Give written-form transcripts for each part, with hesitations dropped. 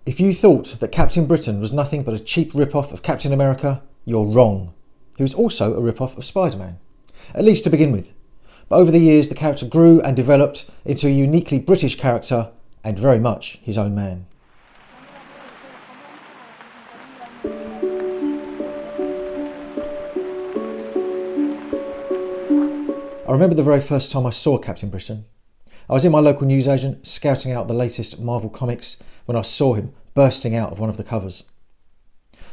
If you thought that Captain Britain was nothing but a cheap rip-off of Captain America, you're wrong. He was also a rip-off of Spider-Man, at least to begin with. But over the years the character grew and developed into a uniquely British character and very much his own man. I remember the very first time I saw Captain Britain. I was in my local newsagent scouting out the latest Marvel comics when I saw him bursting out of one of the covers.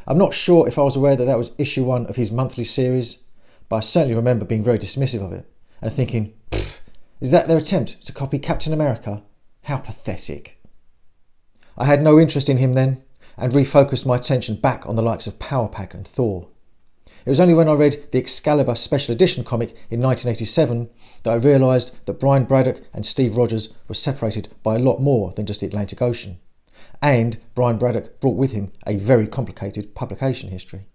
I'm not sure if I was aware that that was issue 1 of his monthly series, but I certainly remember being very dismissive of it and thinking, is that their attempt to copy Captain America? How pathetic. I had no interest in him then and refocused my attention back on the likes of Power Pack and Thor. It was only when I read the Excalibur Special Edition comic in 1987 that I realised that Brian Braddock and Steve Rogers were separated by a lot more than just the Atlantic Ocean. And Brian Braddock brought with him a very complicated publication history.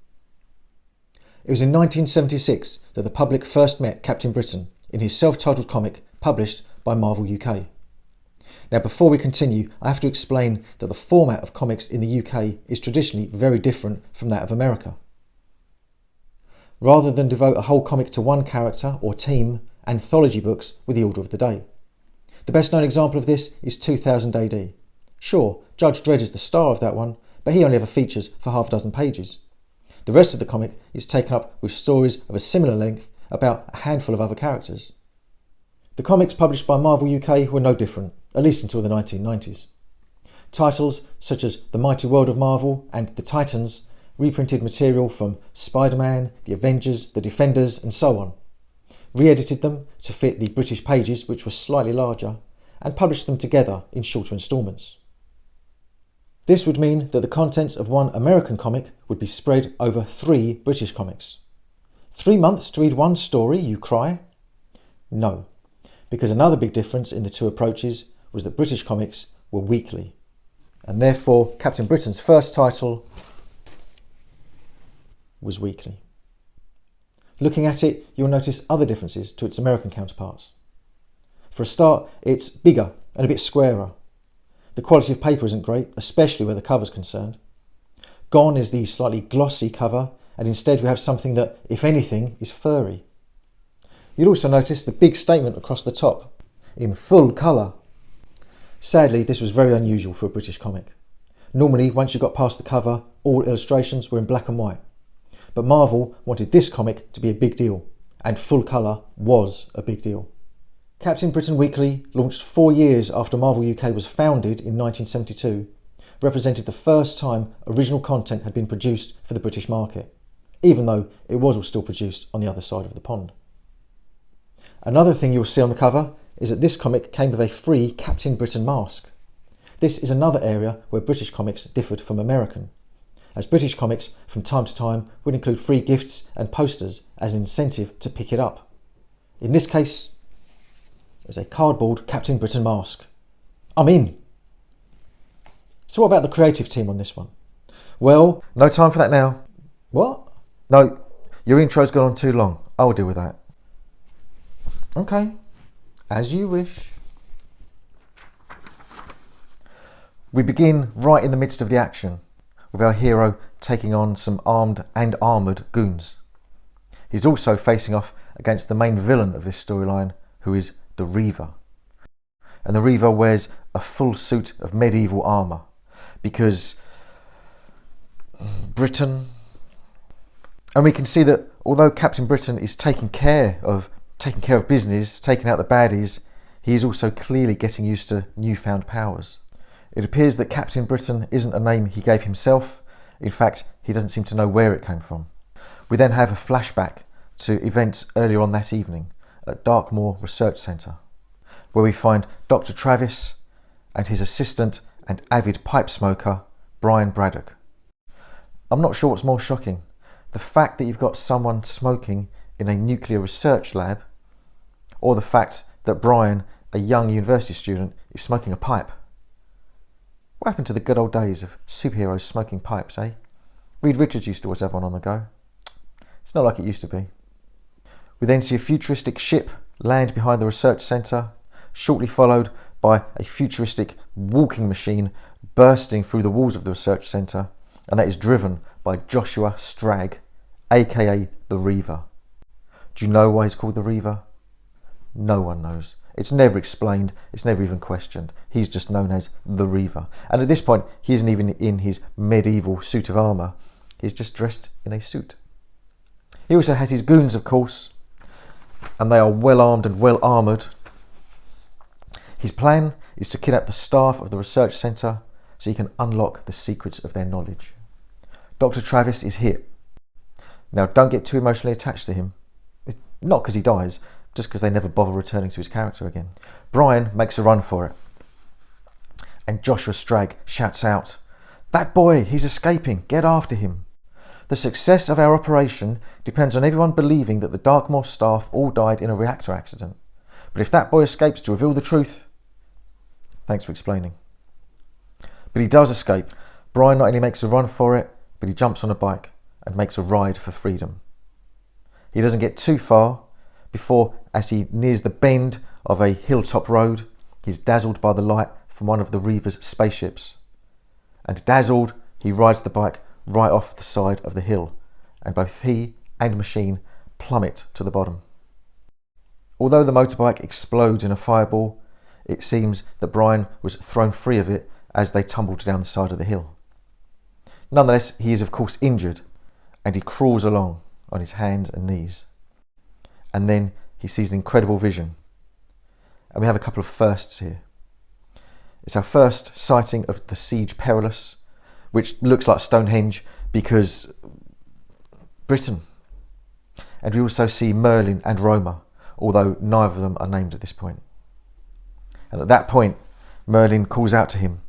It was in 1976 that the public first met Captain Britain in his self-titled comic published by Marvel UK. Now, before we continue, I have to explain that the format of comics in the UK is traditionally very different from that of America. Rather than devote a whole comic to one character or team, anthology books were the order of the day. The best known example of this is 2000 AD. Sure, Judge Dredd is the star of that one, but he only ever features for half a dozen pages. The rest of the comic is taken up with stories of a similar length about a handful of other characters. The comics published by Marvel UK were no different, at least until the 1990s. Titles such as The Mighty World of Marvel and The Titans reprinted material from Spider-Man, The Avengers, The Defenders and so on, re-edited them to fit the British pages, which were slightly larger, and published them together in shorter instalments. This would mean that the contents of one American comic would be spread over 3 British comics. 3 months to read one story, you cry? No, because another big difference in the two approaches was that British comics were weekly, and therefore Captain Britain's first title was weekly. Looking at it, you'll notice other differences to its American counterparts. For a start, it's bigger and a bit squarer. The quality of paper isn't great, especially where the cover's concerned. Gone is the slightly glossy cover, and instead we have something that, if anything, is furry. You'll also notice the big statement across the top, in full colour. Sadly, this was very unusual for a British comic. Normally, once you got past the cover, all illustrations were in black and white. But Marvel wanted this comic to be a big deal, and full colour was a big deal. Captain Britain Weekly, launched 4 years after Marvel UK was founded in 1972, represented the first time original content had been produced for the British market, even though it was all still produced on the other side of the pond. Another thing you'll see on the cover is that this comic came with a free Captain Britain mask. This is another area where British comics differed from American, as British comics from time to time would include free gifts and posters as an incentive to pick it up. In this case, it was a cardboard Captain Britain mask. I'm in! So what about the creative team on this one? Well, no time for that now. What? No, your intro's gone on too long. I'll deal with that. Okay, as you wish. We begin right in the midst of the action, with our hero taking on some armed and armoured goons. He's also facing off against the main villain of this storyline, who is the Reaver. And the Reaver wears a full suit of medieval armour, because Britain. And we can see that although Captain Britain is taking care of business, taking out the baddies, he is also clearly getting used to newfound powers. It appears that Captain Britain isn't a name he gave himself. In fact, he doesn't seem to know where it came from. We then have a flashback to events earlier on that evening at Darkmoor Research Centre, where we find Dr. Travis and his assistant and avid pipe smoker, Brian Braddock. I'm not sure what's more shocking, the fact that you've got someone smoking in a nuclear research lab, or the fact that Brian, a young university student, is smoking a pipe. What happened to the good old days of superheroes smoking pipes, eh? Reed Richards used to always have one on the go. It's not like it used to be. We then see a futuristic ship land behind the research centre, shortly followed by a futuristic walking machine bursting through the walls of the research centre, and that is driven by Joshua Stragg, aka the Reaver. Do you know why he's called the Reaver? No one knows. It's never explained, it's never even questioned. He's just known as the Reaver. And at this point, he isn't even in his medieval suit of armour. He's just dressed in a suit. He also has his goons, of course, and they are well armed and well armoured. His plan is to kidnap the staff of the research centre so he can unlock the secrets of their knowledge. Dr. Travis is hit. Now, don't get too emotionally attached to him. Not because he dies, just because they never bother returning to his character again. Brian makes a run for it. And Joshua Stragg shouts out, "That boy, he's escaping, get after him. The success of our operation depends on everyone believing that the Darkmoor staff all died in a reactor accident. But if that boy escapes to reveal the truth..." Thanks for explaining. But he does escape. Brian not only makes a run for it, but he jumps on a bike and makes a ride for freedom. He doesn't get too far before, as he nears the bend of a hilltop road, he's dazzled by the light from one of the Reaver's spaceships. And dazzled, he rides the bike right off the side of the hill, and both he and machine plummet to the bottom. Although the motorbike explodes in a fireball, it seems that Brian was thrown free of it as they tumbled down the side of the hill. Nonetheless, he is of course injured, and he crawls along on his hands and knees. And then he sees an incredible vision. And we have a couple of firsts here. It's our first sighting of the Siege Perilous, which looks like Stonehenge because Britain. And we also see Merlin and Roma, although neither of them are named at this point. And at that point, Merlin calls out to him,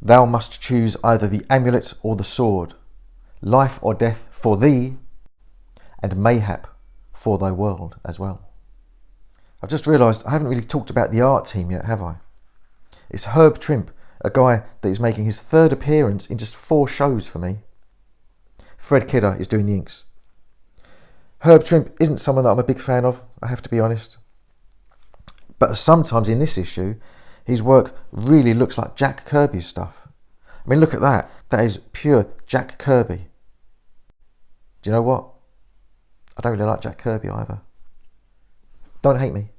"Thou must choose either the amulet or the sword, life or death for thee, and mayhap for thy world as well." I've just realised I haven't really talked about the art team yet, have I? It's Herb Trimpe, a guy that is making his third appearance in just 4 shows for me. Fred Kidder is doing the inks. Herb Trimpe isn't someone that I'm a big fan of, I have to be honest. But sometimes in this issue, his work really looks like Jack Kirby's stuff. I mean, look at that. That is pure Jack Kirby. Do you know what? I don't really like Jack Kirby either. Don't hate me.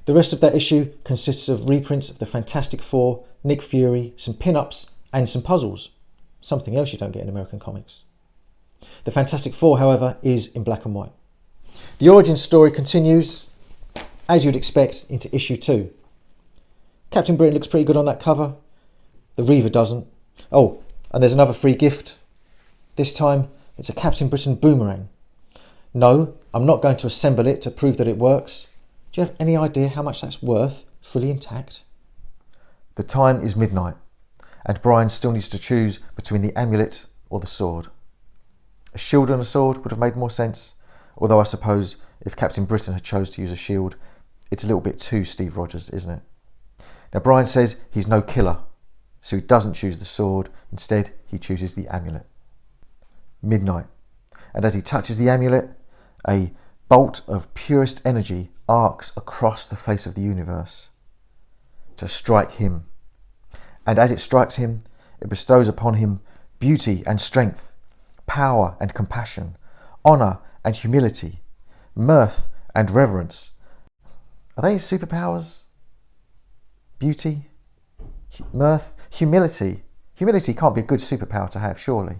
The rest of that issue consists of reprints of the Fantastic Four, Nick Fury, some pin-ups and some puzzles. Something else you don't get in American comics. The Fantastic Four, however, is in black and white. The origin story continues, as you'd expect, into issue 2. Captain Britain looks pretty good on that cover. The Reaver doesn't. Oh, and there's another free gift. This time, it's a Captain Britain boomerang. No, I'm not going to assemble it to prove that it works. Do you have any idea how much that's worth, fully intact? The time is midnight, and Brian still needs to choose between the amulet or the sword. A shield and a sword would have made more sense, although I suppose if Captain Britain had chose to use a shield, it's a little bit too Steve Rogers, isn't it? Now Brian says he's no killer, so he doesn't choose the sword. Instead, he chooses the amulet. Midnight, and as he touches the amulet, a bolt of purest energy arcs across the face of the universe to strike him. And as it strikes him, it bestows upon him beauty and strength, power and compassion, honour and humility, mirth and reverence. Are they superpowers? Beauty, mirth, humility. Humility can't be a good superpower to have, surely.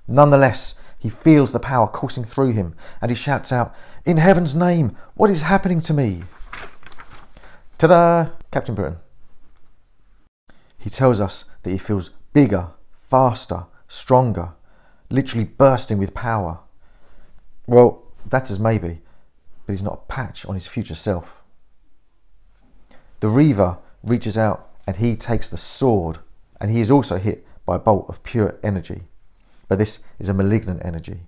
Nonetheless, he feels the power coursing through him, and he shouts out, "In heaven's name, what is happening to me?" Ta-da! Captain Britain. He tells us that he feels bigger, faster, stronger, literally bursting with power. Well, that's as maybe, but he's not a patch on his future self. The Reaver reaches out and he takes the sword, and he is also hit by a bolt of pure energy. But this is a malignant energy.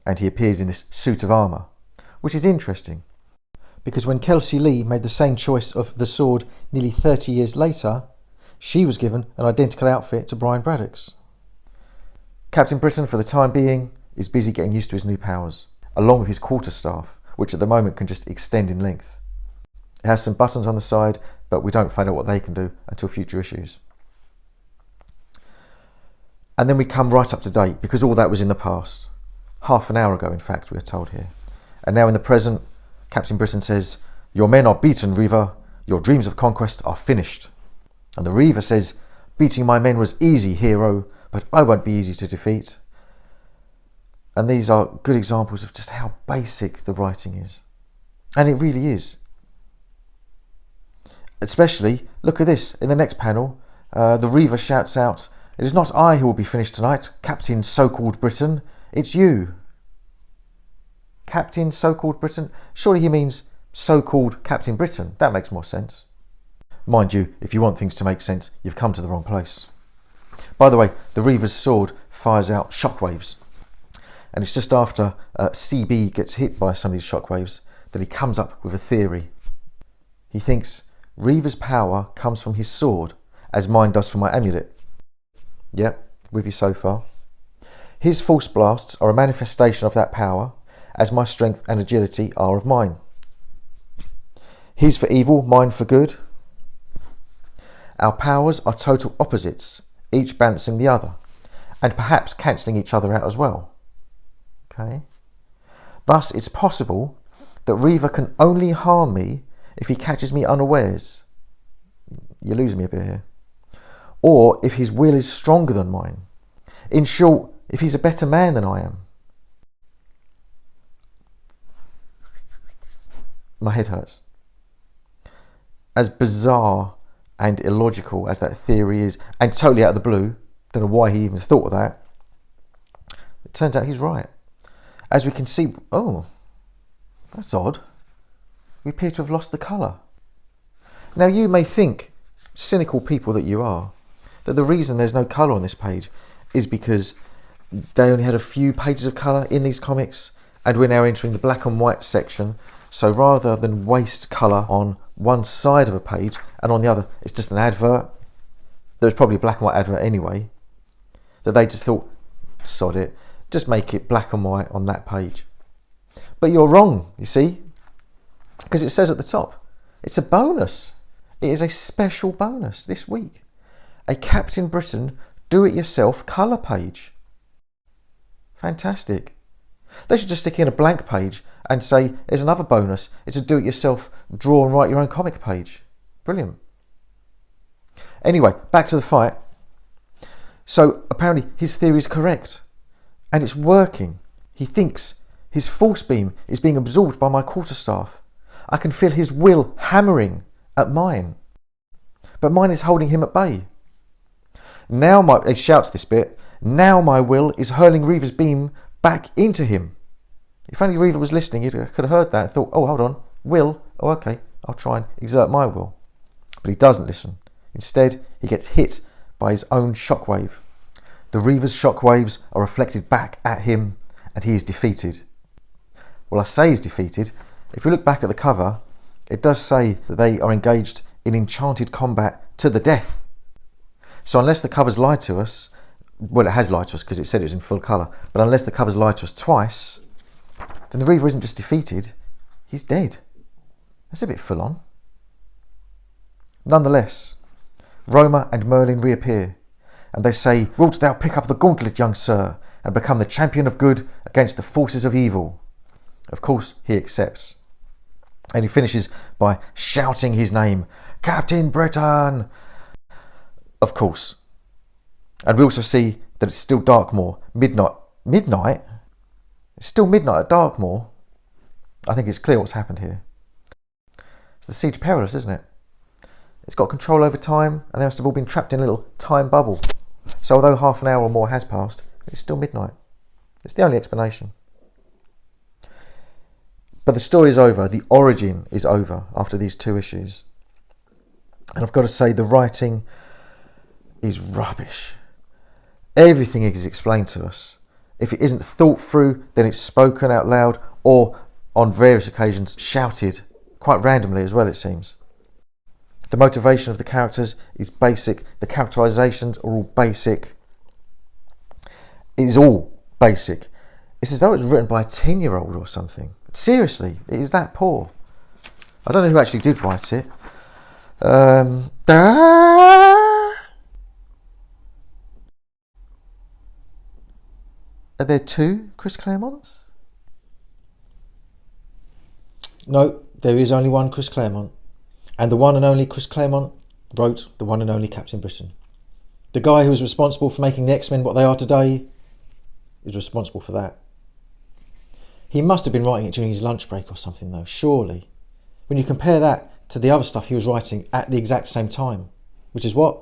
And he appears in this suit of armour, which is interesting, because when Kelsey Lee made the same choice of the sword nearly 30 years later, she was given an identical outfit to Brian Braddock's. Captain Britain, for the time being, is busy getting used to his new powers, along with his quarterstaff, which at the moment can just extend in length. It has some buttons on the side, but we don't find out what they can do until future issues. And then we come right up to date, because all that was in the past. Half an hour ago, in fact, we are told here. And now in the present, Captain Britain says, "Your men are beaten, Reaver. Your dreams of conquest are finished." And the Reaver says, "Beating my men was easy, hero, but I won't be easy to defeat." And these are good examples of just how basic the writing is. And it really is. Especially, look at this, in the next panel, the Reaver shouts out, "It is not I who will be finished tonight, Captain So-Called Britain, it's you." Captain So-Called Britain? Surely he means so-called Captain Britain. That makes more sense. Mind you, if you want things to make sense, you've come to the wrong place. By the way, the Reaver's sword fires out shockwaves. And it's just after CB gets hit by some of these shockwaves that he comes up with a theory. He thinks Reaver's power comes from his sword, as mine does from my amulet. Yep, with you so far. His force blasts are a manifestation of that power, as my strength and agility are of mine. His for evil, mine for good. Our powers are total opposites, each balancing the other, and perhaps cancelling each other out as well. Okay. Thus, it's possible that Reaver can only harm me if he catches me unawares. You're losing me a bit here. Or if his will is stronger than mine. In short, if he's a better man than I am. My head hurts. As bizarre and illogical as that theory is, and totally out of the blue, don't know why he even thought of that, it turns out he's right. As we can see, oh, that's odd. We appear to have lost the colour. Now you may think, cynical people that you are, that the reason there's no colour on this page is because they only had a few pages of colour in these comics, and we're now entering the black and white section. So rather than waste colour on one side of a page and on the other it's just an advert, there's probably a black and white advert anyway, that they just thought, sod it, just make it black and white on that page. But you're wrong, you see, because it says at the top, it's a bonus. It is a special bonus this week. A Captain Britain do-it-yourself colour page. Fantastic. They should just stick in a blank page and say, here's another bonus. It's a do-it-yourself draw and write your own comic page. Brilliant. Anyway, back to the fight. So apparently his theory is correct. And it's working. He thinks his force beam is being absorbed by my quarterstaff. I can feel his will hammering at mine. But mine is holding him at bay. Now he shouts this bit, now my will is hurling Reaver's beam back into him. If only Reaver was listening, he could have heard that and thought, oh, hold on, will? Oh, okay, I'll try and exert my will. But he doesn't listen. Instead, he gets hit by his own shockwave. The Reaver's shockwaves are reflected back at him, and he is defeated. Well, I say he's defeated. If we look back at the cover, it does say that they are engaged in enchanted combat to the death. So unless the cover's lied to us, well, it has lied to us because it said it was in full colour, but unless the cover's lied to us twice, then the Reaver isn't just defeated, he's dead. That's a bit full on. Nonetheless, Roma and Merlin reappear, and they say, wilt thou pick up the gauntlet, young sir, and become the champion of good against the forces of evil? Of course, he accepts. And he finishes by shouting his name, Captain Britain! Of course. And we also see that it's still Darkmoor. Midnight? Midnight? It's still midnight at Darkmoor. I think it's clear what's happened here. It's the Siege Perilous, isn't it? It's got control over time, and they must have all been trapped in a little time bubble. So although half an hour or more has passed, it's still midnight. It's the only explanation. But the story is over. The origin is over after these 2 issues. And I've got to say, the writing is rubbish. Everything is explained to us. If it isn't thought through, then it's spoken out loud, or on various occasions shouted, quite randomly as well, it seems. The motivation of the characters is basic. The characterizations are all basic. It is all basic. It's as though it was written by a 10-year-old or something. Seriously, it is that poor. I don't know who actually did write it. Are there two Chris Claremonts? No, there is only one Chris Claremont. And the one and only Chris Claremont wrote the one and only Captain Britain. The guy who was responsible for making the X-Men what they are today is responsible for that. He must have been writing it during his lunch break or something though, surely. When you compare that to the other stuff he was writing at the exact same time, which is what?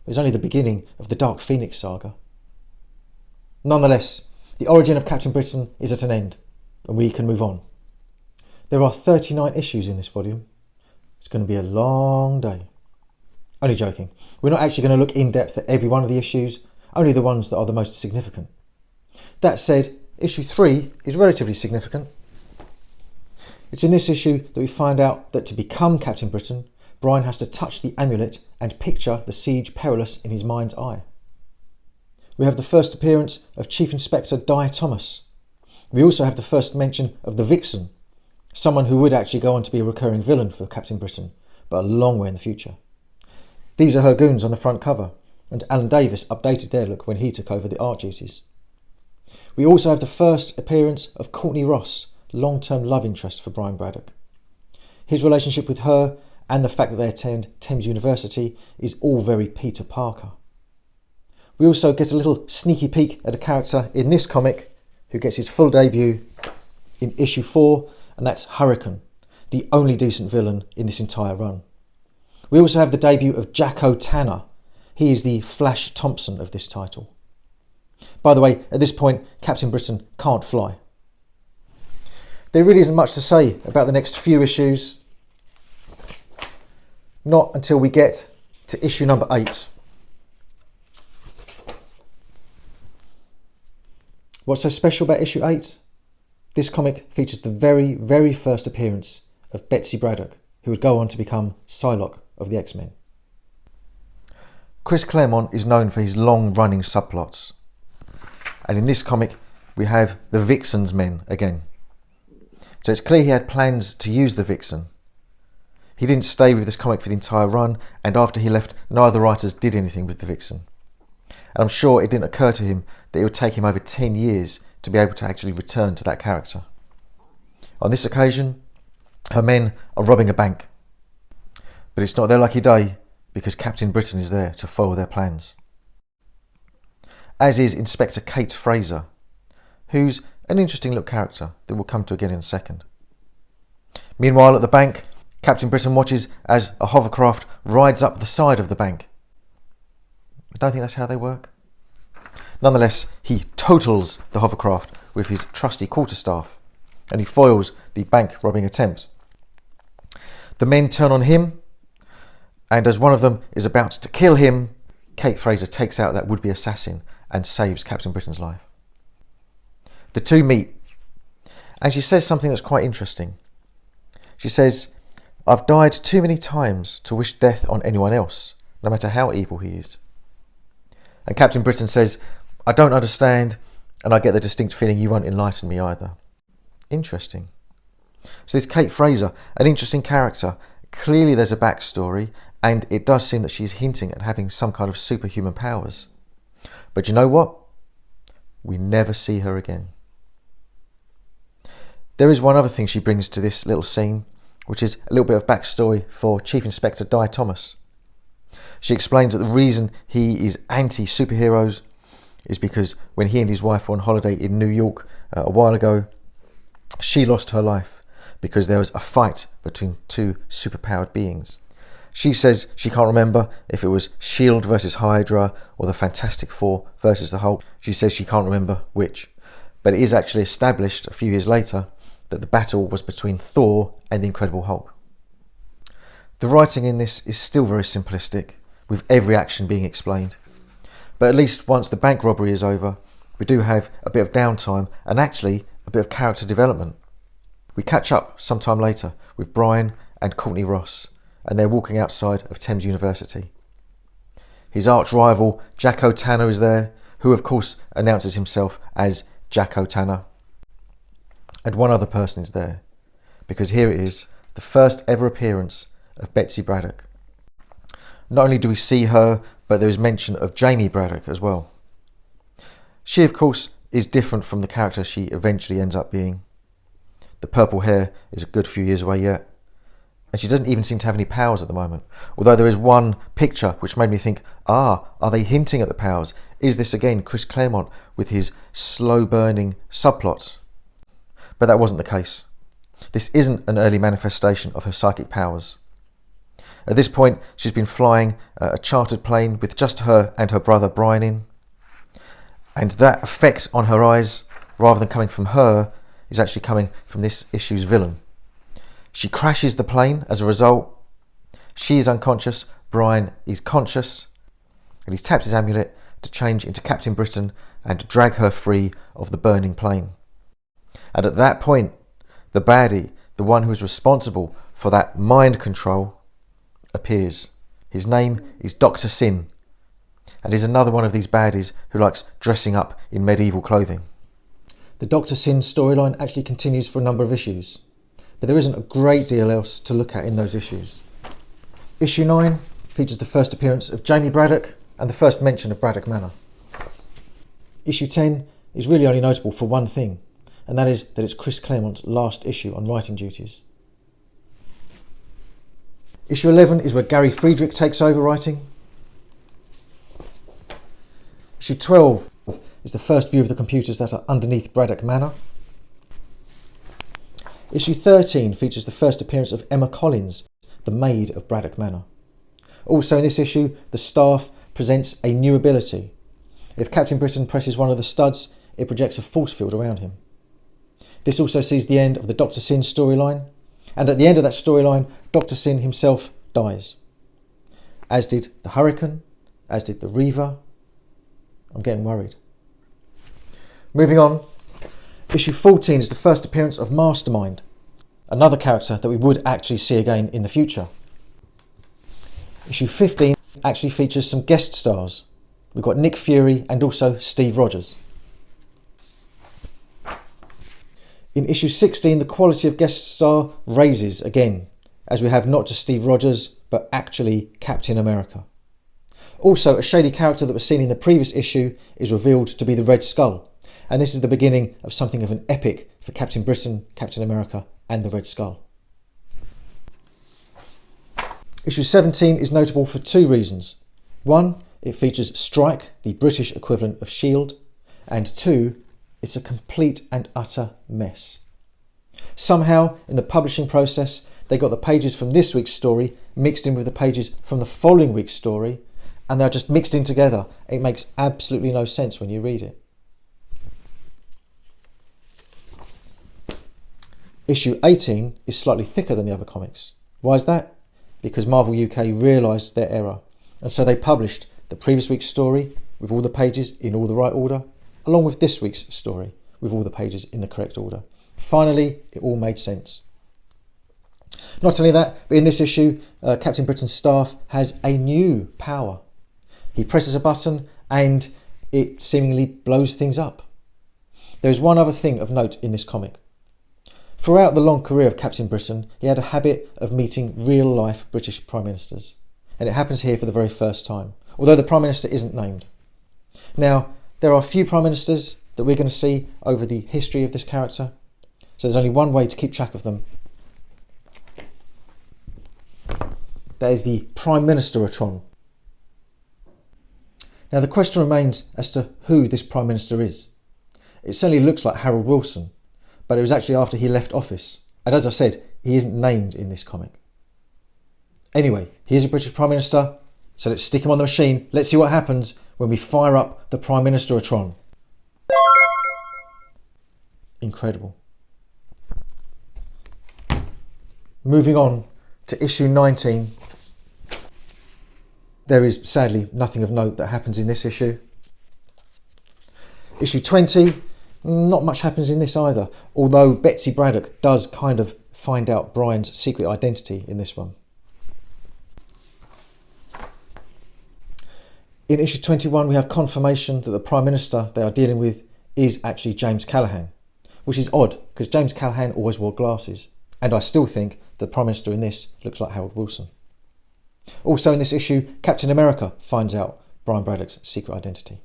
It was only the beginning of the Dark Phoenix saga. Nonetheless, the origin of Captain Britain is at an end, and we can move on. There are 39 issues in this volume. It's going to be a long day. Only joking. We're not actually going to look in depth at every one of the issues, only the ones that are the most significant. That said, issue 3 is relatively significant. It's in this issue that we find out that to become Captain Britain, Brian has to touch the amulet and picture the siege perilous in his mind's eye. We have the first appearance of Chief Inspector Di Thomas. We also have the first mention of the Vixen, someone who would actually go on to be a recurring villain for Captain Britain, but a long way in the future. These are her goons on the front cover, and Alan Davis updated their look when he took over the art duties. We also have the first appearance of Courtney Ross, long-term love interest for Brian Braddock. His relationship with her and the fact that they attend Thames University is all very Peter Parker. We also get a little sneaky peek at a character in this comic who gets his full debut in issue 4, and that's Hurricane, the only decent villain in this entire run. We also have the debut of Jacko Tanner. He is the Flash Thompson of this title. By the way, at this point, Captain Britain can't fly. There really isn't much to say about the next few issues. Not until we get to issue number 8. What's so special about issue 8? This comic features the very, very first appearance of Betsy Braddock, who would go on to become Psylocke of the X-Men. Chris Claremont is known for his long-running subplots. And in this comic, we have the Vixens men again. So it's clear he had plans to use the Vixen. He didn't stay with this comic for the entire run, and after he left, no other writers did anything with the Vixen. And I'm sure it didn't occur to him that it would take him over 10 years to be able to actually return to that character. On this occasion, her men are robbing a bank. But it's not their lucky day, because Captain Britain is there to foil their plans. As is Inspector Kate Fraser, who's an interesting little character that we'll come to again in a second. Meanwhile, at the bank, Captain Britain watches as a hovercraft rides up the side of the bank. I don't think that's how they work. Nonetheless, he totals the hovercraft with his trusty quarterstaff, and he foils the bank robbing attempt. The men turn on him, and as one of them is about to kill him, Kate Fraser takes out that would-be assassin and saves Captain Britain's life. The two meet, and she says something that's quite interesting. She says, "I've died too many times to wish death on anyone else, no matter how evil he is." And Captain Britain says, "I don't understand, and I get the distinct feeling you won't enlighten me either." Interesting. So this Kate Fraser, an interesting character. Clearly there's a backstory, and it does seem that she's hinting at having some kind of superhuman powers. But you know what? We never see her again. There is one other thing she brings to this little scene, which is a little bit of backstory for Chief Inspector Di Thomas. She explains that the reason he is anti-superheroes is because when he and his wife were on holiday in New York a while ago, she lost her life because there was a fight between two superpowered beings. She says she can't remember if it was S.H.I.E.L.D. versus Hydra or the Fantastic Four versus the Hulk. She says she can't remember which. But it is actually established a few years later that the battle was between Thor and the Incredible Hulk. The writing in this is still very simplistic, with every action being explained. But at least once the bank robbery is over, we do have a bit of downtime and actually a bit of character development. We catch up sometime later with Brian and Courtney Ross, and they're walking outside of Thames University. His arch rival Jacko Tanner is there, who of course announces himself as Jacko Tanner. And one other person is there, because here it is, the first ever appearance of Betsy Braddock. not only do we see her, but there is mention of Jamie Braddock as well. She, of course, is different from the character she eventually ends up being. The purple hair is a good few years away yet, and she doesn't even seem to have any powers at the moment. Although there is one picture which made me think, are they hinting at the powers? Is this again Chris Claremont with his slow-burning subplots? But that wasn't the case. This isn't an early manifestation of her psychic powers. At this point, she's been flying a chartered plane with just her and her brother Brian in, and that effect on her eyes, rather than coming from her, is actually coming from this issue's villain. She crashes the plane as a result. She is unconscious, Brian is conscious, and he taps his amulet to change into Captain Britain and drag her free of the burning plane. And at that point, the baddie, the one who is responsible for that mind control, appears. His name is Dr. Singh, and is another one of these baddies who likes dressing up in medieval clothing. The Dr. Singh storyline actually continues for a number of issues, but there isn't a great deal else to look at in those issues. Issue 9 features the first appearance of Jamie Braddock and the first mention of Braddock Manor. Issue 10 is really only notable for one thing, and that is that it's Chris Claremont's last issue on writing duties. Issue 11 is where Gary Friedrich takes over writing. Issue 12 is the first view of the computers that are underneath Braddock Manor. Issue 13 features the first appearance of Emma Collins, the maid of Braddock Manor. Also in this issue, the staff presents a new ability. If Captain Britain presses one of the studs, it projects a force field around him. This also sees the end of the Dr. Singh storyline, and at the end of that storyline, Dr. Singh himself dies. As did the Hurricane, as did the Reaver. I'm getting worried. Moving on, issue 14 is the first appearance of Mastermind, another character that we would actually see again in the future. Issue 15 actually features some guest stars. We've got Nick Fury and also Steve Rogers. In issue 16, the quality of guest star raises again, as we have not just Steve Rogers, but actually Captain America. Also, a shady character that was seen in the previous issue is revealed to be the Red Skull, and this is the beginning of something of an epic for Captain Britain, Captain America, and the Red Skull. Issue 17 is notable for two reasons. One, it features Strike, the British equivalent of S.H.I.E.L.D., and two, it's a complete and utter mess. Somehow, in the publishing process, they got the pages from this week's story mixed in with the pages from the following week's story, and they're just mixed in together. It makes absolutely no sense when you read it. Issue 18 is slightly thicker than the other comics. Why is that? Because Marvel UK realised their error, and so they published the previous week's story with all the pages in all the right order, along with this week's story with all the pages in the correct order. Finally, it all made sense. Not only that, but in this issue, Captain Britain's staff has a new power. He presses a button and it seemingly blows things up. There is one other thing of note in this comic. Throughout the long career of Captain Britain, he had a habit of meeting real-life British Prime Ministers. And it happens here for the very first time, although the Prime Minister isn't named. Now, there are a few Prime Ministers that we're going to see over the history of this character, so there's only one way to keep track of them. That is the Prime Ministeratron. Now the question remains as to who this Prime Minister is. It certainly looks like Harold Wilson, but it was actually after he left office, and as I said, he isn't named in this comic. Anyway, here's a British Prime Minister, so let's stick him on the machine. Let's see what happens when we fire up the Prime Ministeratron. Incredible. Moving on to issue 19. There is sadly nothing of note that happens in this issue. Issue 20, not much happens in this either, although Betsy Braddock does kind of find out Brian's secret identity in this one. In issue 21, we have confirmation that the Prime Minister they are dealing with is actually James Callaghan, which is odd because James Callaghan always wore glasses, and I still think the Prime Minister in this looks like Harold Wilson. Also in this issue, Captain America finds out Brian Braddock's secret identity.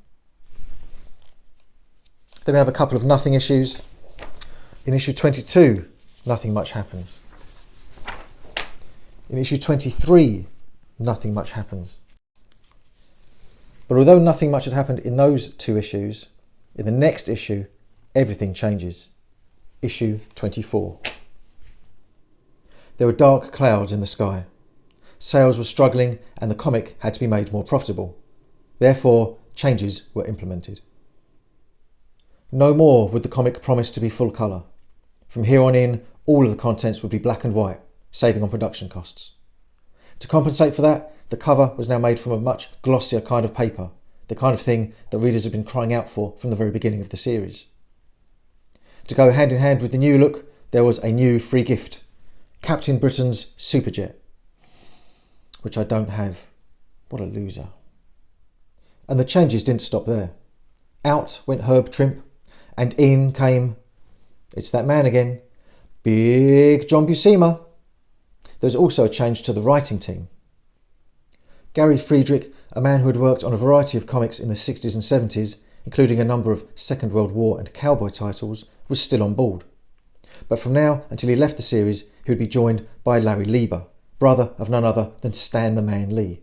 Then we have a couple of nothing issues. In issue 22, nothing much happens. In issue 23, nothing much happens. But although nothing much had happened in those two issues, in the next issue, everything changes. Issue 24. There were dark clouds in the sky. Sales were struggling and the comic had to be made more profitable. Therefore, changes were implemented. No more would the comic promise to be full colour. From here on in, all of the contents would be black and white, saving on production costs. To compensate for that, the cover was now made from a much glossier kind of paper, the kind of thing that readers had been crying out for from the very beginning of the series. To go hand in hand with the new look, there was a new free gift, Captain Britain's Superjet, which I don't have. What a loser. And the changes didn't stop there. Out went Herb Trimp, and in came, it's that man again, Big John Buscema. There was also a change to the writing team. Gary Friedrich, a man who had worked on a variety of comics in the 60s and 70s, including a number of Second World War and cowboy titles, was still on board. But from now until he left the series, he would be joined by Larry Lieber, brother of none other than Stan the Man Lee.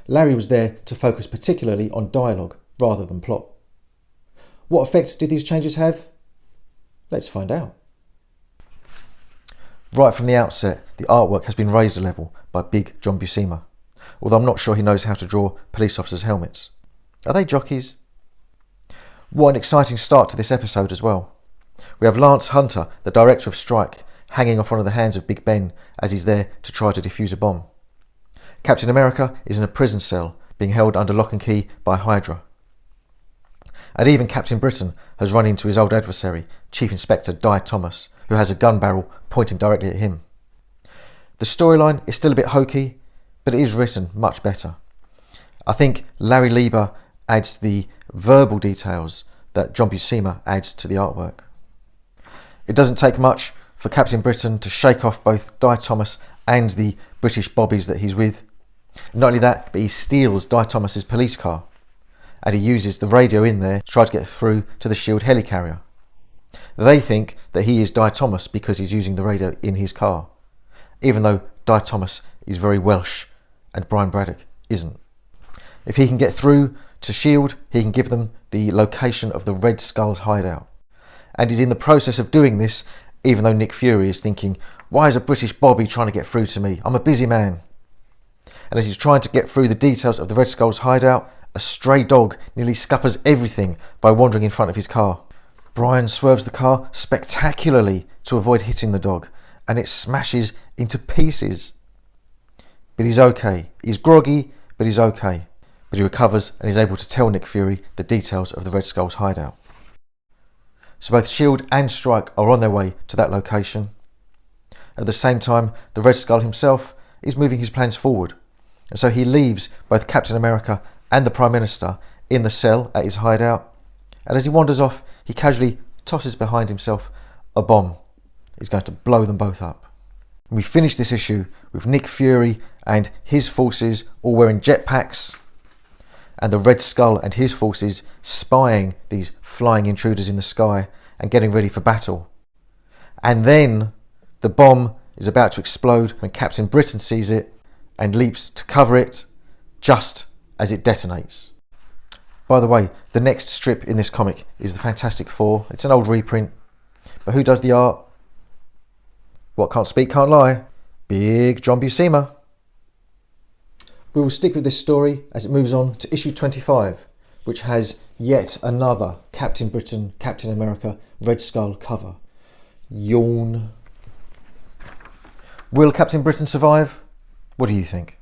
Larry was there to focus particularly on dialogue rather than plot. What effect did these changes have? Let's find out. Right from the outset, the artwork has been raised a level by Big John Buscema, although I'm not sure he knows how to draw police officers' helmets. Are they jockeys? What an exciting start to this episode as well. We have Lance Hunter, the director of Strike, hanging off one of the hands of Big Ben as he's there to try to defuse a bomb. Captain America is in a prison cell, being held under lock and key by Hydra. And even Captain Britain has run into his old adversary, Chief Inspector Di Thomas, who has a gun barrel pointing directly at him. The storyline is still a bit hokey, but it is written much better. I think Larry Lieber adds the verbal details that John Buscema adds to the artwork. It doesn't take much for Captain Britain to shake off both Di Thomas and the British bobbies that he's with. Not only that, but he steals Di Thomas's police car, and he uses the radio in there to try to get through to the SHIELD helicarrier. They think that he is Di Thomas because he's using the radio in his car, even though Di Thomas is very Welsh and Brian Braddock isn't. If he can get through to SHIELD, he can give them the location of the Red Skull's hideout. And he's in the process of doing this, even though Nick Fury is thinking, why is a British bobby trying to get through to me? I'm a busy man. And as he's trying to get through the details of the Red Skull's hideout, a stray dog nearly scuppers everything by wandering in front of his car. Brian swerves the car spectacularly to avoid hitting the dog, and it smashes into pieces. But he's okay. He's groggy, but he's okay. But he recovers and is able to tell Nick Fury the details of the Red Skull's hideout. So both SHIELD and Strike are on their way to that location. At the same time, the Red Skull himself is moving his plans forward. And so he leaves both Captain America and the Prime Minister in the cell at his hideout. And as he wanders off, he casually tosses behind himself a bomb. He's going to blow them both up. And we finish this issue with Nick Fury and his forces all wearing jetpacks, and the Red Skull and his forces spying these flying intruders in the sky and getting ready for battle. And then the bomb is about to explode when Captain Britain sees it and leaps to cover it just as it detonates. By the way, the next strip in this comic is the Fantastic Four. It's an old reprint, but who does the art? What can't speak, can't lie. Big John Buscema. We will stick with this story as it moves on to issue 25, which has yet another Captain Britain, Captain America, Red Skull cover. Yawn. Will Captain Britain survive? What do you think?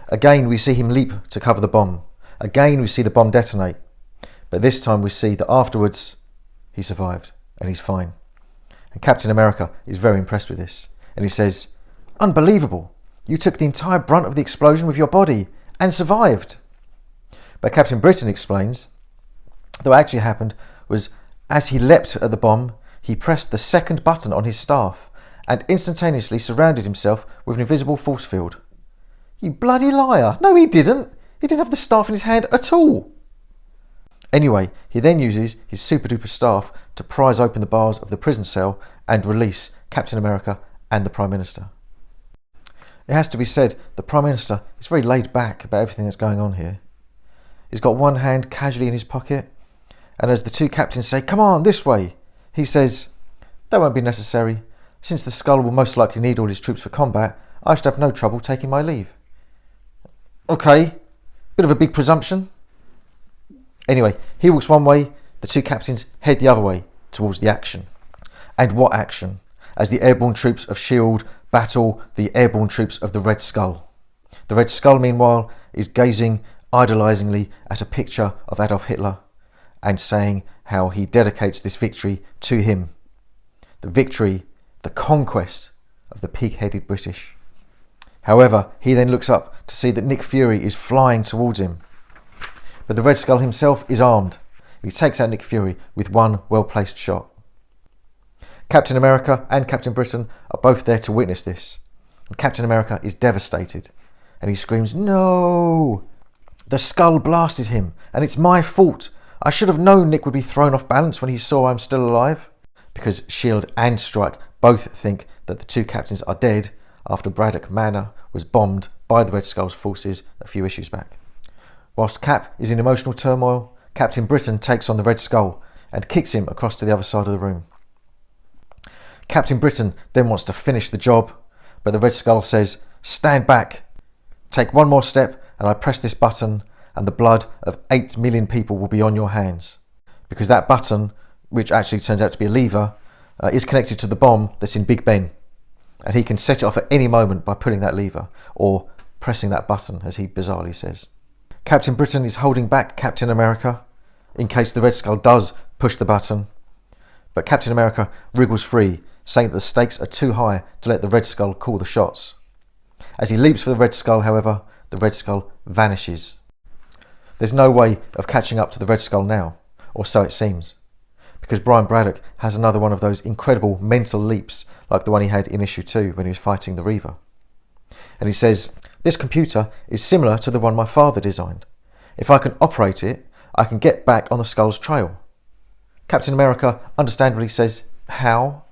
Again, we see him leap to cover the bomb. Again, we see the bomb detonate. But this time we see that afterwards, he survived and he's fine. And Captain America is very impressed with this. And he says, "Unbelievable! You took the entire brunt of the explosion with your body and survived." But Captain Britain explains that what actually happened was as he leapt at the bomb, he pressed the second button on his staff and instantaneously surrounded himself with an invisible force field. You bloody liar. No, he didn't. He didn't have the staff in his hand at all. Anyway, he then uses his super duper staff to prise open the bars of the prison cell and release Captain America and the Prime Minister. It has to be said, the Prime Minister is very laid back about everything that's going on here. He's got one hand casually in his pocket, and as the two captains say, "Come on, this way," he says, "That won't be necessary. Since the Skull will most likely need all his troops for combat, I should have no trouble taking my leave." Okay, bit of a big presumption. Anyway, he walks one way, the two captains head the other way, towards the action. And what action? As the airborne troops of S.H.I.E.L.D. battle the airborne troops of the Red Skull. The Red Skull, meanwhile, is gazing idolisingly at a picture of Adolf Hitler and saying how he dedicates this victory to him. The victory, the conquest of the pig-headed British. However, he then looks up to see that Nick Fury is flying towards him. But the Red Skull himself is armed. He takes out Nick Fury with one well-placed shot. Captain America and Captain Britain are both there to witness this. And Captain America is devastated. And he screams, "No! The Skull blasted him, and it's my fault. I should have known Nick would be thrown off balance when he saw I'm still alive." Because S.H.I.E.L.D. and Strike both think that the two captains are dead after Braddock Manor was bombed by the Red Skull's forces a few issues back. Whilst Cap is in emotional turmoil, Captain Britain takes on the Red Skull and kicks him across to the other side of the room. Captain Britain then wants to finish the job, but the Red Skull says, "Stand back. Take one more step and I press this button and the blood of 8 million people will be on your hands." Because that button, which actually turns out to be a lever, is connected to the bomb that's in Big Ben. And he can set it off at any moment by pulling that lever, or pressing that button, as he bizarrely says. Captain Britain is holding back Captain America, in case the Red Skull does push the button. But Captain America wriggles free, saying that the stakes are too high to let the Red Skull call the shots. As he leaps for the Red Skull, however, the Red Skull vanishes. There's no way of catching up to the Red Skull now, or so it seems, because Brian Braddock has another one of those incredible mental leaps like the one he had in issue 2 when he was fighting the Reaver. And he says, "This computer is similar to the one my father designed. If I can operate it, I can get back on the Skull's trail." Captain America understandably says, "How?"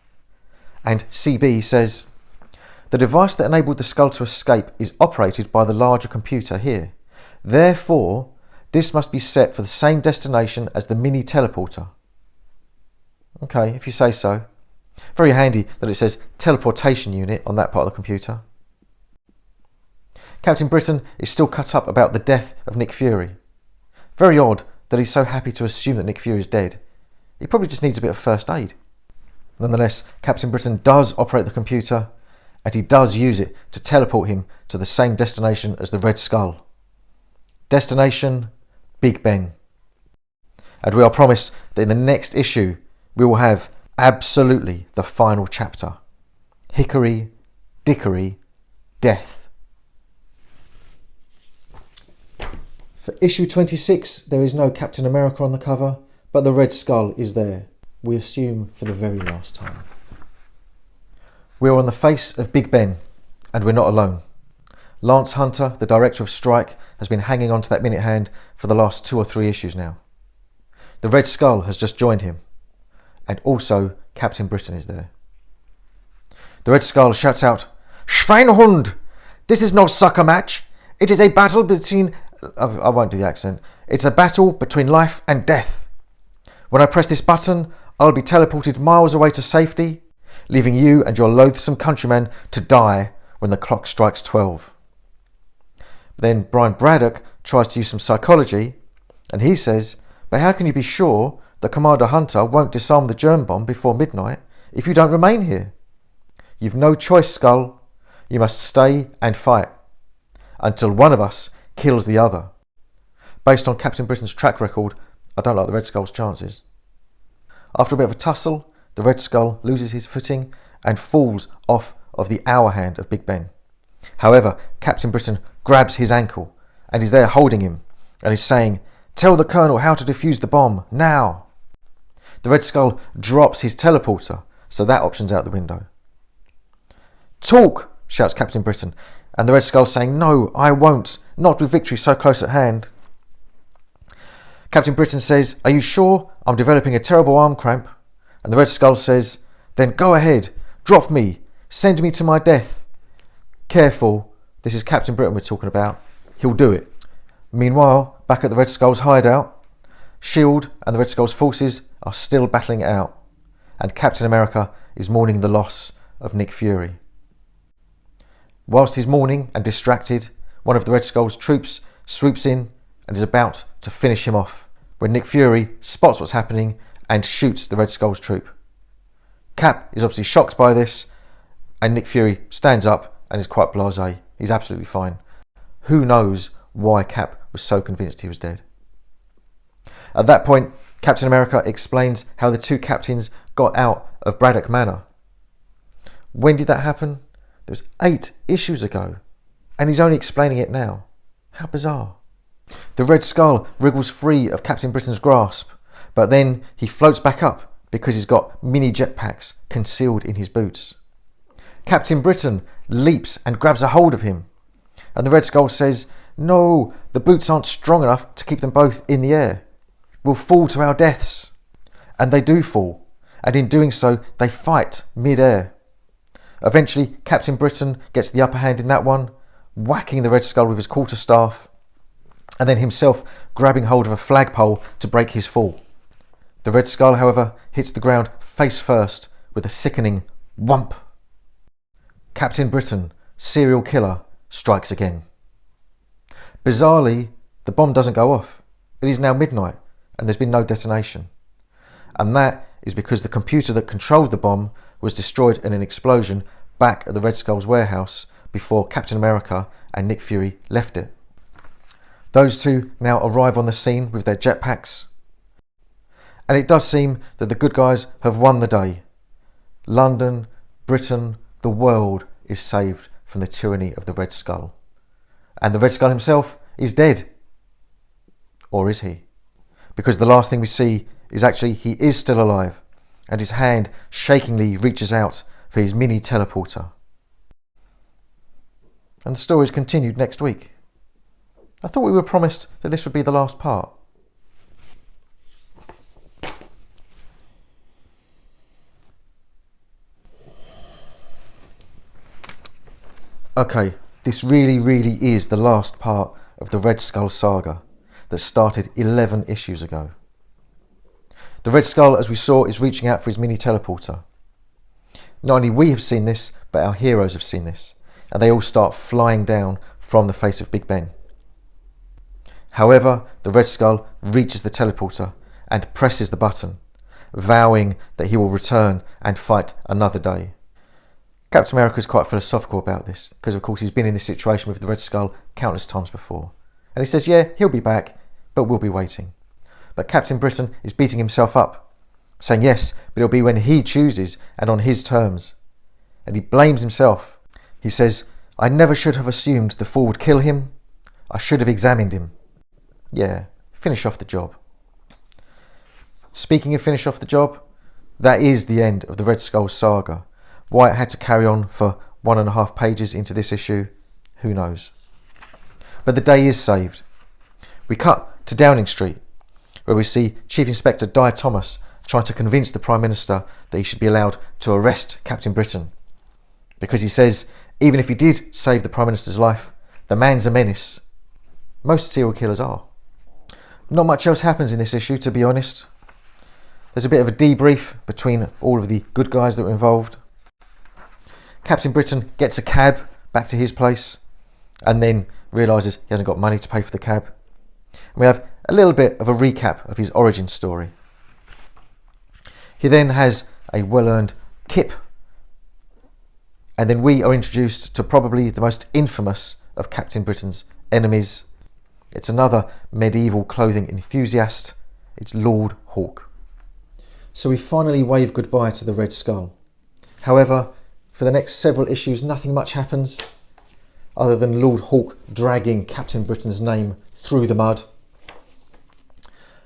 And CB says, "The device that enabled the Skull to escape is operated by the larger computer here. Therefore, this must be set for the same destination as the mini teleporter." Okay, if you say so. Very handy that it says teleportation unit on that part of the computer. Captain Britain is still cut up about the death of Nick Fury. Very odd that he's so happy to assume that Nick Fury is dead. He probably just needs a bit of first aid. Nonetheless, Captain Britain does operate the computer, and he does use it to teleport him to the same destination as the Red Skull. Destination, Big Ben. And we are promised that in the next issue, we will have absolutely the final chapter. Hickory, dickory, death. For issue 26, there is no Captain America on the cover, but the Red Skull is there, we assume for the very last time. We are on the face of Big Ben, and we're not alone. Lance Hunter, the director of Strike, has been hanging on to that minute hand for the last 2 or 3 issues now. The Red Skull has just joined him, and also Captain Britain is there. The Red Skull shouts out, "Schweinehund! This is no soccer match. It is a battle between..." I won't do the accent. "It's a battle between life and death. When I press this button, I'll be teleported miles away to safety, leaving you and your loathsome countrymen to die when the clock strikes 12. Then Brian Braddock tries to use some psychology, and he says, "But how can you be sure that Commander Hunter won't disarm the germ bomb before midnight if you don't remain here? You've no choice, Skull. You must stay and fight until one of us kills the other." Based on Captain Britain's track record, I don't like the Red Skull's chances. After a bit of a tussle, the Red Skull loses his footing and falls off of the hour hand of Big Ben. However, Captain Britain grabs his ankle and is there holding him and is saying, "Tell the Colonel how to defuse the bomb, now." The Red Skull drops his teleporter, so that option's out the window. "Talk!" shouts Captain Britain. And the Red Skull saying, "No, I won't, not with victory so close at hand." Captain Britain says, "Are you sure? I'm developing a terrible arm cramp." And the Red Skull says, "Then go ahead, drop me, send me to my death." Careful, this is Captain Britain we're talking about. He'll do it. Meanwhile, back at the Red Skull's hideout, S.H.I.E.L.D. and the Red Skull's forces are still battling it out, and Captain America is mourning the loss of Nick Fury. Whilst he's mourning and distracted, one of the Red Skull's troops swoops in and is about to finish him off, when Nick Fury spots what's happening and shoots the Red Skull's troop. Cap is obviously shocked by this, and Nick Fury stands up and is quite blasé. He's absolutely fine. Who knows why Cap was so convinced he was dead? At that point, Captain America explains how the two captains got out of Braddock Manor. When did that happen? It was 8 issues ago, and he's only explaining it now. How bizarre. The Red Skull wriggles free of Captain Britain's grasp, but then he floats back up because he's got mini jetpacks concealed in his boots. Captain Britain leaps and grabs a hold of him, and the Red Skull says, "No, the boots aren't strong enough to keep them both in the air. We'll fall to our deaths." And they do fall, and in doing so, they fight mid-air. Eventually, Captain Britain gets the upper hand in that one, whacking the Red Skull with his quarterstaff, and then himself grabbing hold of a flagpole to break his fall. The Red Skull, however, hits the ground face first with a sickening whump. Captain Britain, serial killer, strikes again. Bizarrely, the bomb doesn't go off. It is now midnight, and there's been no detonation. And that is because the computer that controlled the bomb was destroyed in an explosion back at the Red Skull's warehouse before Captain America and Nick Fury left it. Those two now arrive on the scene with their jetpacks, and it does seem that the good guys have won the day. London, Britain, the world is saved from the tyranny of the Red Skull. And the Red Skull himself is dead. Or is he? Because the last thing we see is actually he is still alive, and his hand shakingly reaches out for his mini teleporter. And the story is continued next week. I thought we were promised that this would be the last part. Okay, this really is the last part of the Red Skull saga that started 11 issues ago. The Red Skull, as we saw, is reaching out for his mini teleporter. Not only we have seen this, but our heroes have seen this, and they all start flying down from the face of Big Ben. However, the Red Skull reaches the teleporter and presses the button, vowing that he will return and fight another day. Captain America is quite philosophical about this, because of course he's been in this situation with the Red Skull countless times before. And he says, yeah, he'll be back, but we'll be waiting. But Captain Britain is beating himself up, saying yes, but it'll be when he chooses and on his terms. And he blames himself. He says, "I never should have assumed the fool would kill him. I should have examined him." Yeah, finish off the job. Speaking of finish off the job, that is the end of the Red Skull saga. Why it had to carry on for 1.5 pages into this issue, who knows. But the day is saved. We cut to Downing Street, where we see Chief Inspector Di Thomas trying to convince the Prime Minister that he should be allowed to arrest Captain Britain. Because he says, even if he did save the Prime Minister's life, the man's a menace. Most serial killers are. Not much else happens in this issue, to be honest. There's a bit of a debrief between all of the good guys that were involved. Captain Britain gets a cab back to his place and then realises he hasn't got money to pay for the cab. And we have a little bit of a recap of his origin story. He then has a well-earned kip, and then we are introduced to probably the most infamous of Captain Britain's enemies. It's another medieval clothing enthusiast. It's Lord Hawk. So we finally wave goodbye to the Red Skull. However, for the next several issues, nothing much happens other than Lord Hawk dragging Captain Britain's name through the mud.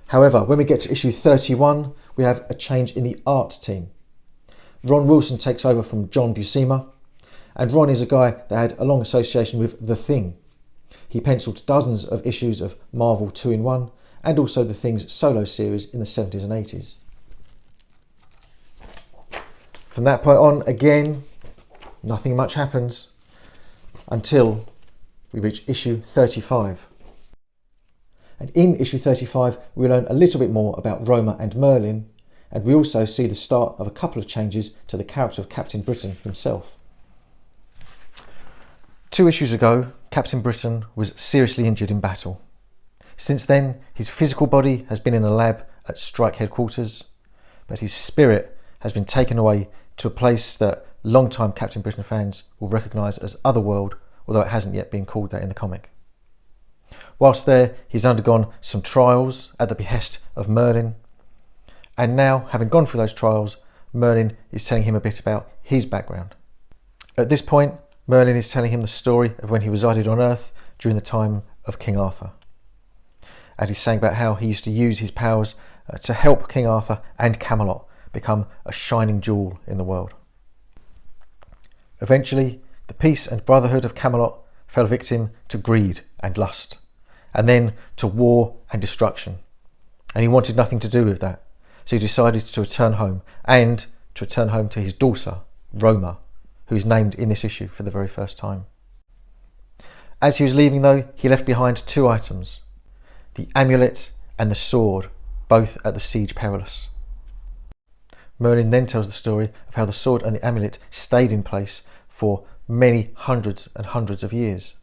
However, when we get to issue 31, we have a change in the art team. Ron Wilson takes over from John Buscema, and Ron is a guy that had a long association with The Thing. He penciled dozens of issues of Marvel 2-in-1 and also The Thing's solo series in the 70s and 80s. From that point on, again, nothing much happens until we reach issue 35. And in issue 35, we learn a little bit more about Roma and Merlin, and we also see the start of a couple of changes to the character of Captain Britain himself. 2 issues ago, Captain Britain was seriously injured in battle. Since then, his physical body has been in a lab at Strike headquarters, but his spirit has been taken away to a place that long-time Captain Britain fans will recognise as Otherworld, although it hasn't yet been called that in the comic. Whilst there, he's undergone some trials at the behest of Merlin, and now, having gone through those trials, Merlin is telling him a bit about his background. At this point, Merlin is telling him the story of when he resided on Earth during the time of King Arthur. And he's saying about how he used to use his powers to help King Arthur and Camelot become a shining jewel in the world. Eventually, the peace and brotherhood of Camelot fell victim to greed and lust, and then to war and destruction. And he wanted nothing to do with that, so he decided to return home, and to return home to his daughter, Roma, who is named in this issue for the very first time. As he was leaving though, he left behind 2 items, the amulet and the sword, both at the Siege Perilous. Merlin then tells the story of how the sword and the amulet stayed in place for many hundreds and hundreds of years.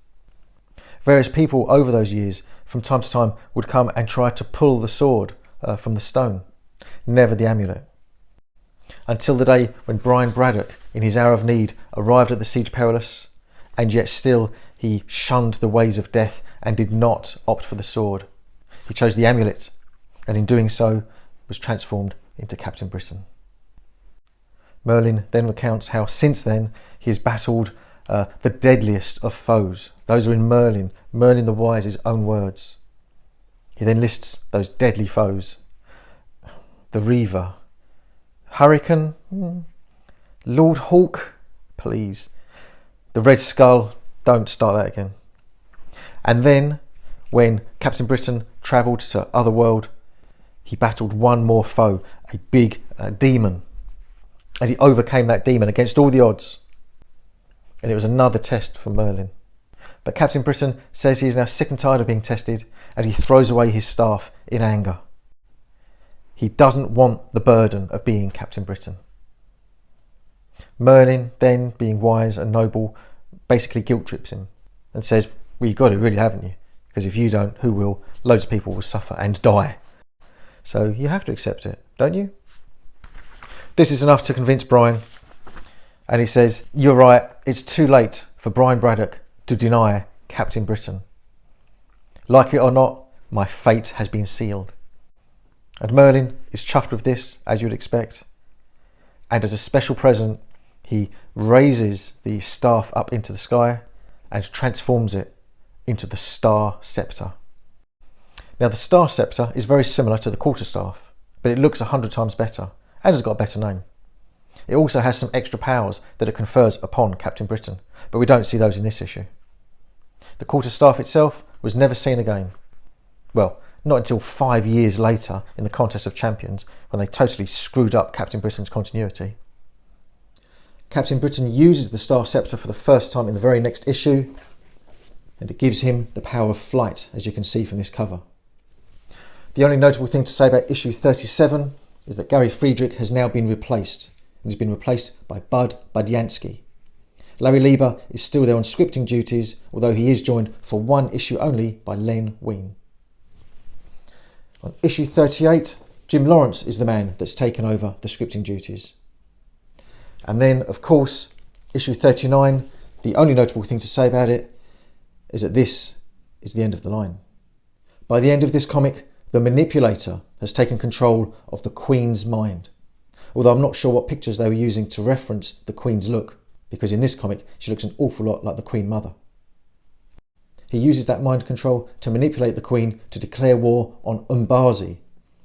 Various people over those years, from time to time, would come and try to pull the sword from the stone, never the amulet. Until the day when Brian Braddock, in his hour of need, arrived at the Siege Perilous, and yet still he shunned the ways of death and did not opt for the sword. He chose the amulet, and in doing so was transformed into Captain Britain. Merlin then recounts how since then he has battled the deadliest of foes. Those are in Merlin the Wise's own words. He then lists those deadly foes: the Reaver, Hurricane, Lord Hawk, please, the Red Skull, don't start that again. And then, when Captain Britain travelled to Otherworld, he battled one more foe, a big demon. And he overcame that demon against all the odds. And it was another test for Merlin. But Captain Britain says he is now sick and tired of being tested, and he throws away his staff in anger. He doesn't want the burden of being Captain Britain. Merlin, then, being wise and noble, basically guilt trips him and says, well, you've got it really, haven't you? Because if you don't, who will? Loads of people will suffer and die. So you have to accept it, don't you? This is enough to convince Brian, and he says, you're right, it's too late for Brian Braddock to deny Captain Britain. Like it or not, my fate has been sealed. And Merlin is chuffed with this, as you'd expect, and as a special present, he raises the staff up into the sky and transforms it into the Star Scepter. Now, the Star Scepter is very similar to the Quarterstaff, but it looks 100 times better and has got a better name. It also has some extra powers that it confers upon Captain Britain, but we don't see those in this issue. The Quarterstaff itself was never seen again. Well, not until 5 years later in the Contest of Champions, when they totally screwed up Captain Britain's continuity. Captain Britain uses the Star Scepter for the first time in the very next issue, and it gives him the power of flight, as you can see from this cover. The only notable thing to say about issue 37 is that Gary Friedrich has now been replaced, and he's been replaced by Bud Budyansky. Larry Lieber is still there on scripting duties, although he is joined for one issue only by Len Wein. On issue 38, Jim Lawrence is the man that's taken over the scripting duties. And then, of course, issue 39, the only notable thing to say about it is that this is the end of the line. By the end of this comic, the Manipulator has taken control of the Queen's mind. Although I'm not sure what pictures they were using to reference the Queen's look, because in this comic she looks an awful lot like the Queen Mother. He uses that mind control to manipulate the Queen to declare war on Umbazi,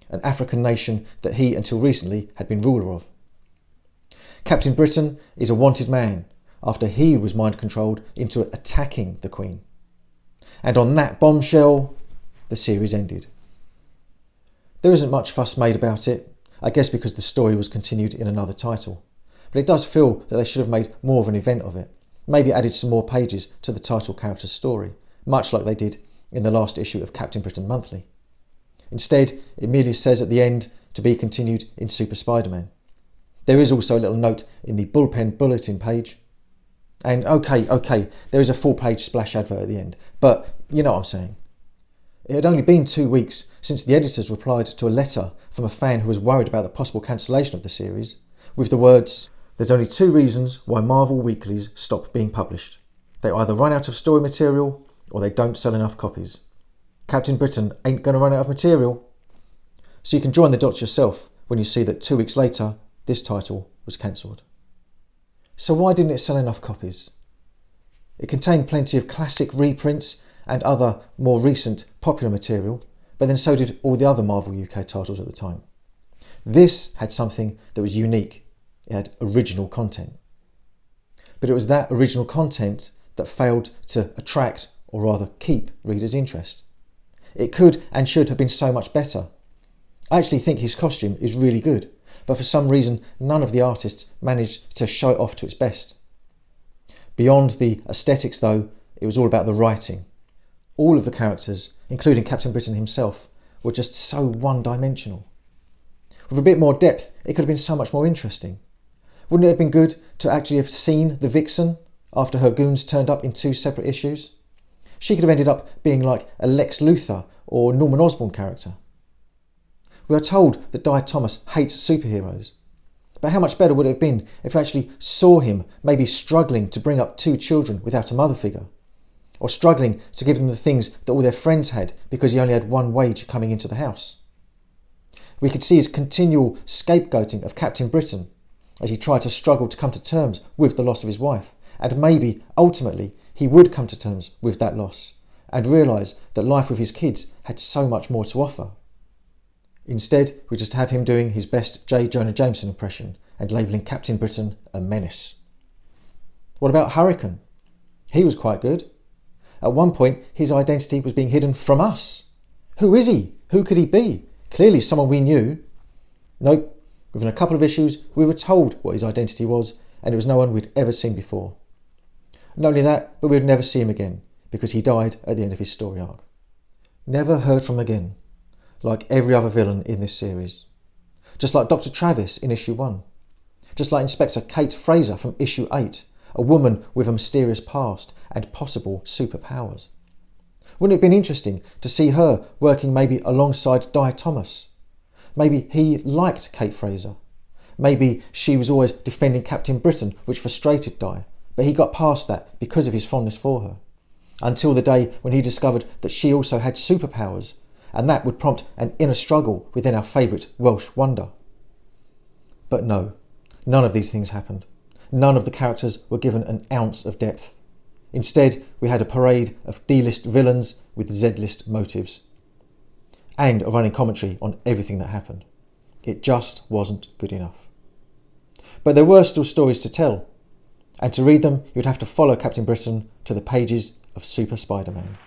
an African nation that he until recently had been ruler of. Captain Britain is a wanted man, after he was mind-controlled into attacking the Queen. And on that bombshell, the series ended. There isn't much fuss made about it, I guess because the story was continued in another title. But it does feel that they should have made more of an event of it, maybe added some more pages to the title character's story, much like they did in the last issue of Captain Britain Monthly. Instead, it merely says at the end, to be continued in Super Spider-Man. There is also a little note in the bullpen bulletin page. And okay, there is a full-page splash advert at the end, but you know what I'm saying. It had only been 2 weeks since the editors replied to a letter from a fan who was worried about the possible cancellation of the series, with the words, "There's only 2 reasons why Marvel weeklies stop being published. They either run out of story material, or they don't sell enough copies. Captain Britain ain't going to run out of material." So you can join the dots yourself when you see that 2 weeks later, this title was cancelled. So why didn't it sell enough copies? It contained plenty of classic reprints and other more recent popular material, but then so did all the other Marvel UK titles at the time. This had something that was unique. It had original content. But it was that original content that failed to attract, or rather keep, readers' interest. It could and should have been so much better. I actually think his costume is really good, but for some reason none of the artists managed to show it off to its best. Beyond the aesthetics though, it was all about the writing. All of the characters, including Captain Britain himself, were just so one-dimensional. With a bit more depth, it could have been so much more interesting. Wouldn't it have been good to actually have seen the Vixen after her goons turned up in 2 separate issues? She could have ended up being like a Lex Luthor or Norman Osborn character. We are told that Di Thomas hates superheroes. But how much better would it have been if we actually saw him maybe struggling to bring up 2 children without a mother figure? Or struggling to give them the things that all their friends had because he only had 1 wage coming into the house? We could see his continual scapegoating of Captain Britain as he tried to struggle to come to terms with the loss of his wife, and maybe, ultimately, he would come to terms with that loss and realise that life with his kids had so much more to offer. Instead, we just have him doing his best J. Jonah Jameson impression and labelling Captain Britain a menace. What about Hurricane? He was quite good. At one point, his identity was being hidden from us. Who is he? Who could he be? Clearly someone we knew. Nope. Within a couple of issues, we were told what his identity was, and it was no one we'd ever seen before. Not only that, but we would never see him again, because he died at the end of his story arc. Never heard from again, like every other villain in this series. Just like Dr. Travis in issue 1. Just like Inspector Kate Fraser from issue 8, a woman with a mysterious past and possible superpowers. Wouldn't it have been interesting to see her working maybe alongside Di Thomas? Maybe he liked Kate Fraser. Maybe she was always defending Captain Britain, which frustrated Di, but he got past that because of his fondness for her. Until the day when he discovered that she also had superpowers, and that would prompt an inner struggle within our favourite Welsh wonder. But no, none of these things happened. None of the characters were given an ounce of depth. Instead, we had a parade of D-list villains with Z-list motives. And a running commentary on everything that happened. It just wasn't good enough. But there were still stories to tell. And to read them, you'd have to follow Captain Britain to the pages of Super Spider-Man.